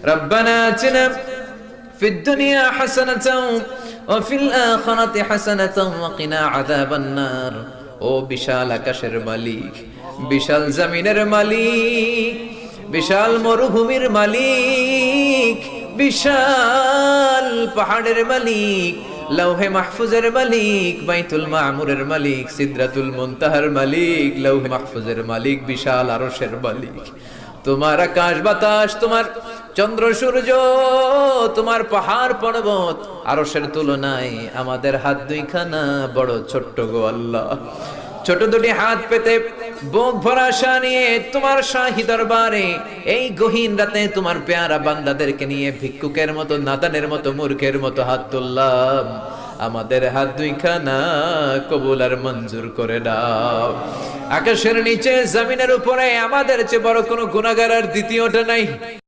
রব্বানা আতিনা ফিদ দুনিয়া হাসানাতাও ওয়া ফিল আখিরাতি হাসানাতাও ওয়া কিনা আযাবান নার। ও বিশাল আকাশের মালিক, বিশাল জমিনের মালিক, বিশাল মরুভূমির মালিক, বিশাল পাহাড়ের মালিক, লৌহে মাহফুজের মালিক, বাইতুল মামুরের মালিক, সিদরাতুল মুনতাহার মালিক, লৌহে মাহফুজের মালিক, বিশাল আরশের মালিক। তোমার আকাশ বাতাস, তোমার চন্দ্র সূর্য, তোমার পাহাড় পর্বত আরশের তুলনায় আমাদের হাত দুইখানা বড় ছোট্ট গো আল্লাহ। ছোট দুটি হাত পেতে বুক ভরা আশা নিয়ে তোমার শাহী দরবারে এই গহীন রাতে তোমার পেয়ারা বান্দাদেরকে নিয়ে ভিক্ষুকের মতো, নাদানের মতো, মূর্খের মতো হাত তুললাম। আমাদের হাত দুইখানা কবুল আর মঞ্জুর করে দাও। আকাশের নিচে জমিনের উপরে আমাদের চেয়ে বড় কোনো গুনাহগার আর দ্বিতীয়টা নাই।